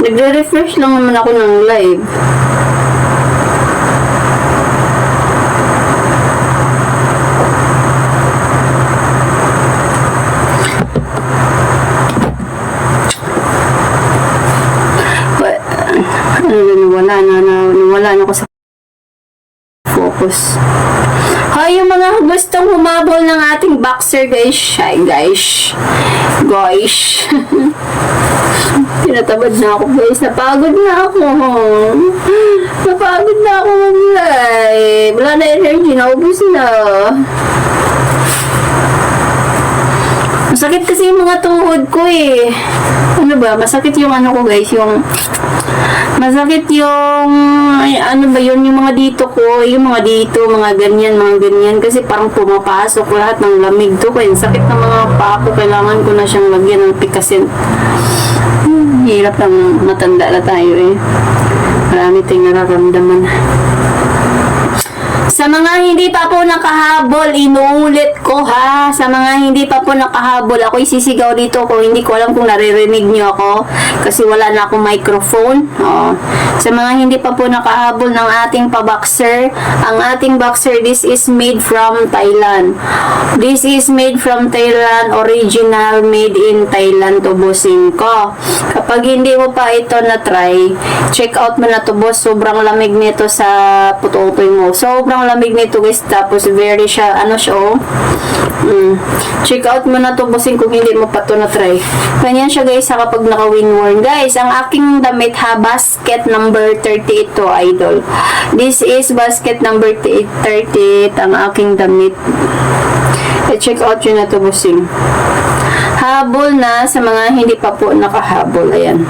Nagre-refresh lang naman ako ng live. Nawala na ako sa focus. Hoy, yung mga gustong humabol ng ating boxer, guys. Guys. Tinatabad na ako, guys. Napagod na ako mag-live. Wala na energy. Naubos na. Masakit kasi yung mga tuhod ko eh. Ano ba? Masakit yung ano ko, guys. Masakit yung ano ba yun, yung mga dito ko, yung mga dito, mga ganyan, kasi parang pumapasok lahat ng lamig to ko. Sakit ng mga paa ko, kailangan ko na siyang lagyan ng pikasin. Hirap lang, matanda na tayo eh. Marami tayong nararamdaman. Sa mga hindi pa po nakahabol, inuulit ko ha. Sa mga hindi pa po nakahabol, ako isisigaw dito ko. Hindi ko alam kung naririnig niyo ako kasi wala na akong microphone. Sa mga hindi pa po nakahabol ng ating pa-boxer, ang ating boxer, this is made from Thailand. This is made from Thailand, original, made in Thailand to bossing ko. Kapag hindi mo pa ito na-try, check out mo na to boss. Sobrang lamig nito sa puto-utoy mo. Sobrang lamig nito guys, tapos very siya, ano siya check out mo na to bossing kung hindi mo pa to na try. Ganyan siya guys sa kapag naka-windworn. Guys, ang aking damit ha, basket number 38 to idol. This is basket number 38 ang aking damit. Check out yun na to bossing. Habol na sa mga hindi pa po nakahabol. Ayan.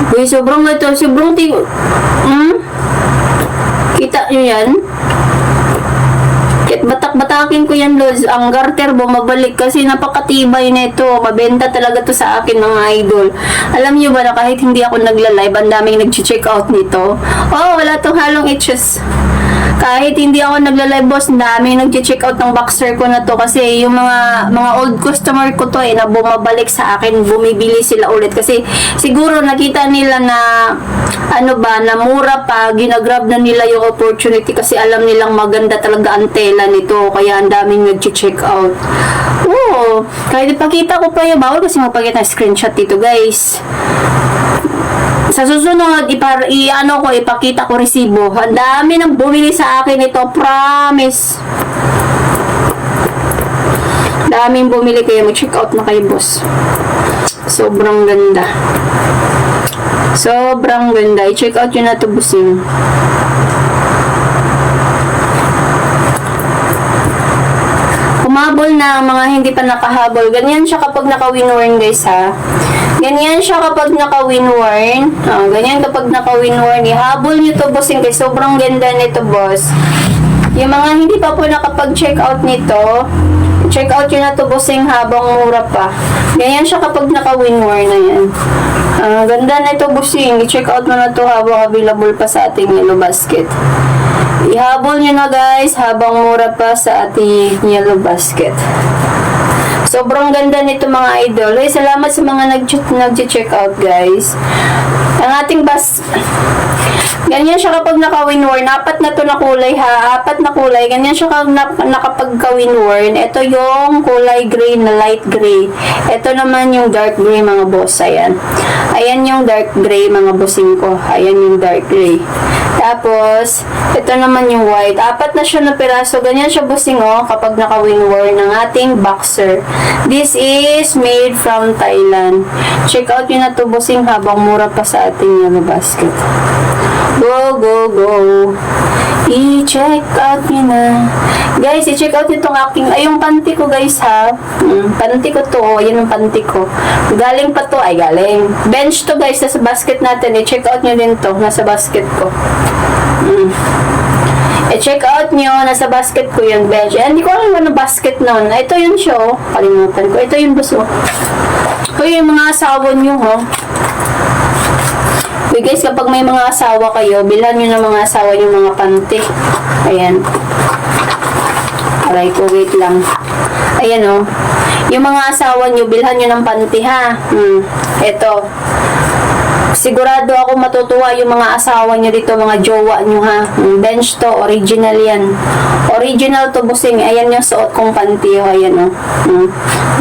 Uy, sobrang kita nyo yan? Kahit batak-batakin ko yan, Lods. Ang garter bumabalik kasi napakatibay na ito. Mabenta talaga to sa akin, mga idol. Alam nyo ba na kahit hindi ako nagla-live, ang daming nag-check out nito? Wala tong halong itches. Kahit hindi ako nagla-live boss, dami nag-check out ng boxer ko na to kasi yung mga old customer ko to na bumabalik sa akin, bumibili sila ulit kasi siguro nakita nila na na mura pa, ginagrab na nila yung opportunity kasi alam nilang maganda talaga ang tela nito kaya ang daming nag-check out. Kahit ipakita ko pa yung bawal kasi mapakita screenshot dito guys. Sa susunod, ipakita ko resibo. Ang dami nang bumili sa akin ito, promise. Daming bumili kaya mag-check out na kayo, boss. Sobrang ganda. Sobrang ganda. I-check out yun na ito, bossing. Humabol na ang mga hindi pa nakahabol. Ganyan siya kapag naka-windworn, guys, ha. Ganyan siya kapag naka-windworn. Ganyan kapag naka-windworn. Ihabol nyo to, bossing, guys. Sobrang ganda nito, boss. Yung mga hindi pa po nakapag-check out nito, check out yun na to, bossing, habang mura pa. Ganyan siya kapag naka-windworn na yan. Ganda na ito, bossing. I-check out mo na to habang available pa sa ating yellow basket. Ihabol nyo na, guys, habang mura pa sa ating yellow basket. Sobrang ganda nito, mga idol. Salamat sa mga nag-check out, guys. Ang ating ganyan siya kapag naka-windworn. Apat na to na kulay, ha. Apat na kulay. Ganyan siya kapag nakapag-windworn. Ito yung kulay gray na light gray. Ito naman yung dark gray, mga boss. Ayan. Ayan yung dark gray, mga bossing ko. Ayan yung dark gray. Tapos, ito naman yung white. Apat na siya na piraso. Ganyan siya, bossing, kapag naka-windworn ng ating boxer. This is made from Thailand. Check out yun na to, bossing, habang mura pa sa ating yellow basket. Go, go, go. I-check out nyo na. Guys, i-check out itong yung panty ko, guys, ha. Panty ko to, yan ang panty ko. Galing pa to, galing. Bench to, guys, nasa basket natin. I-check out nyo din to, nasa basket ko. I-check out nyo, nasa basket ko yung bench. Hindi ko alam ano basket nun. Ito yun siya, kalimutan ko. Ito yung buso. Yung mga asawa nyo, guys, kapag may mga asawa kayo, bilhan nyo ng mga asawa yung mga panty. Ayan. Aray ko, wait lang. Ayan o. Yung mga asawa nyo, bilhan nyo ng panty ha. Ito. Sigurado ako matutuwa yung mga asawa nyo dito, mga jowa nyo ha. Bench to, original yan. Original to busing. Ayan yung suot kong panty o. Ayan o.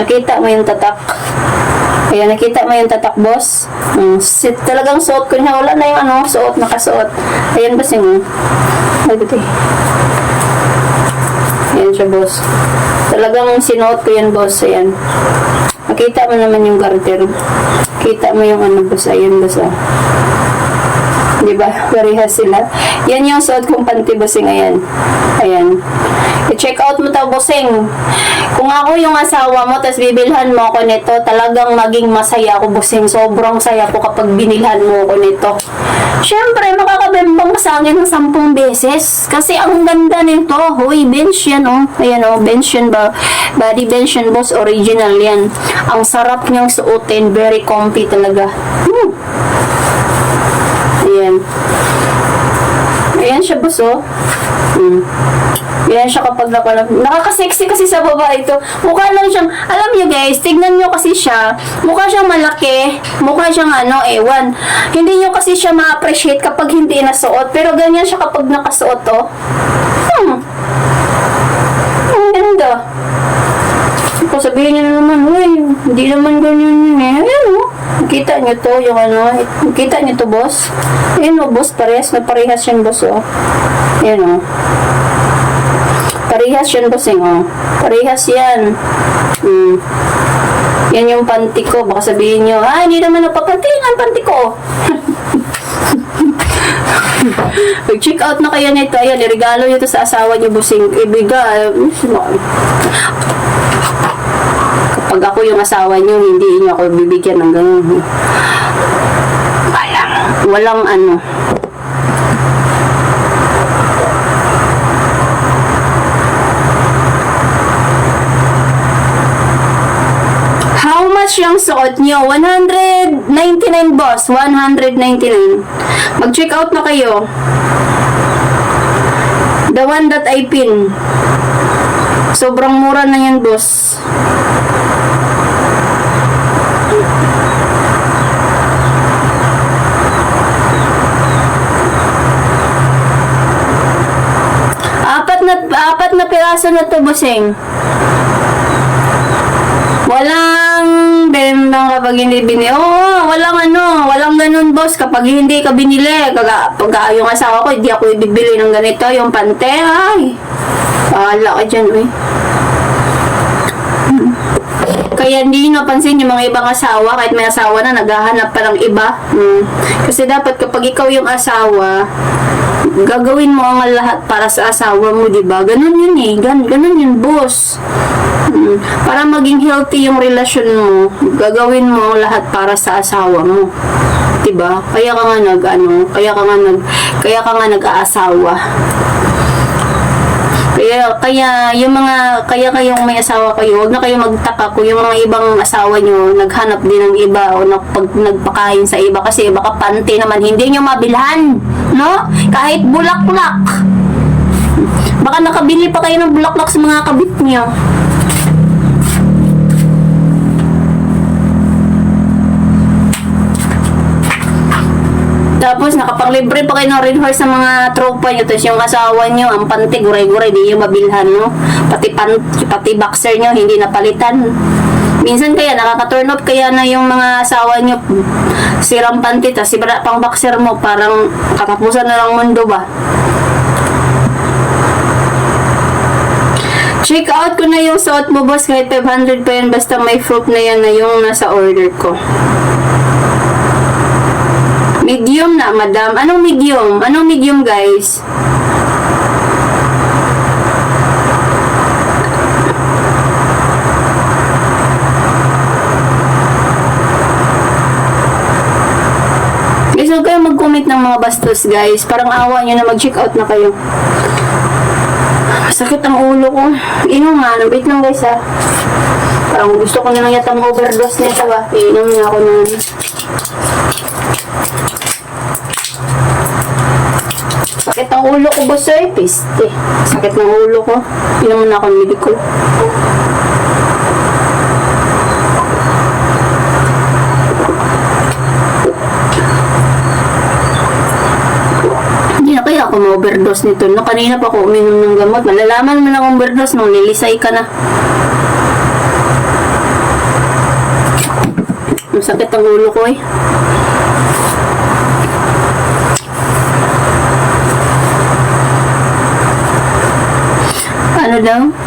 Nakita mo yung tatak. Ayan, nakita mo yung tatak, boss. Talagang suot ko niya. Wala na yung ano, suot, nakasuot. Ayan, busing. Ayan siya, boss. Talagang sinuot ko yan, boss. Ayan. Nakita mo naman yung garter. Kita mo yung ano, boss. Ayan, boss. Diba? Parehas sila. Yan yung suot kong panty, bossing. Ayan. Ayan. I-check out mo to, bossing. Kung ako yung asawa mo, tas bibilhan mo ako nito, talagang maging masaya ako, bossing. Sobrang saya ko kapag binilhan mo ako nito. Siyempre, makakabembang sa akin ng 10 beses. Kasi ang ganda nito. Hoy, bench yan, oh. Ayan, oh. Bench yan ba? Body bench yan, boss. Original yan. Ang sarap niyang suotin. Very comfy talaga. Ayan. Ayan siya, boss, oh. Ayan siya kapag nakaka-sexy kasi sa babae ito. Mukha lang siyang, alam niyo guys, tignan niyo kasi siya. Mukha siyang malaki. Mukha siyang ano, ewan. Hindi niyo kasi siya ma-appreciate kapag hindi nasuot. Pero ganyan siya kapag nakasuot, oh. Ang ganda. Kung sabihin niyo naman, uy, hindi naman ganyan yun eh. Ayan, oh. Nakita niyo to, yung ano, nakita niyo to, boss. Ayan, oh, boss, parehas na parehas yan, boss, oh. Ayan, oh. Parehas yan, bossing, oh. Parehas yan. Yan yung panty ko. Baka sabihin nyo, hindi naman napapanty ang panty ko. Pag-check out na kayo nito, ayan, iregalo nyo to sa asawa nyo, bossing. Ibigay. Kapag ako yung asawa nyo, hindi nyo ako bibigyan ng ganun. Walang ano. How much yung suot nyo? 199, boss. 199. Mag-check out na kayo. The one that I pin. Sobrang mura na yan, boss. Apat na piraso na to, bossing. Walang bembang kapag hindi binili. Oo, walang ganun, boss. Kapag hindi ka binili, pag yung asawa ko, hindi ako ibibili ng ganito, yung pante, ay. Pahala ka dyan, uy. Kaya hindi napansin yung mga ibang asawa, kahit may asawa na, naghahanap pa ng iba. Kasi dapat kapag ikaw yung asawa, gagawin mo ang lahat para sa asawa mo, diba? Ganun yun eh. Ganun yun, boss. Para maging healthy yung relasyon mo, gagawin mo ang lahat para sa asawa mo. Diba? Kaya ka nga nag-aasawa. Kaya kayong may asawa kayo, huwag na kayo magtaka kung yung mga ibang asawa nyo naghanap din ng iba o nagpakain sa iba kasi baka panty naman hindi nyo mabilhan, no? Kahit bulaklak. Baka nakabili pa kayo ng bulaklak sa mga kabit nyo. Tapos, nakapanglibre pa kayo ng red horse sa mga tropa nyo. Tapos, yung asawa nyo, ang panty, guray-guray, di nyo mabilhan, no? Pati boxer nyo, hindi napalitan. Minsan kaya, nakaka-turn off kaya na yung mga asawa nyo, sirang panty, tapos sibara pang boxer mo, parang katapusan na lang mundo ba? Check out ko na yung suot mo, boss, kahit 500 pa yan, basta may fruit na yan na yung nasa order ko. Medium na, madam. Anong medium? Anong medium, guys? Guys, huwag kayo mag-comment ng mga bastos, guys. Parang awa nyo na mag-check out na kayo. Sakit ang ulo ko. Inom nga. Wait lang, guys, ha. Parang gusto ko na lang yata overdose nito, ba? Inom na ako na. Sakit ang ulo ko, boss, eh. Piste. Sakit ng ulo ko. Inom na ako ng medicol. overdose nito. No, kanina pa ako uminom ng gamot. Malalaman mo ng overdose nung lilisay ka na. Masakit ang ulo ko eh. Ano daw?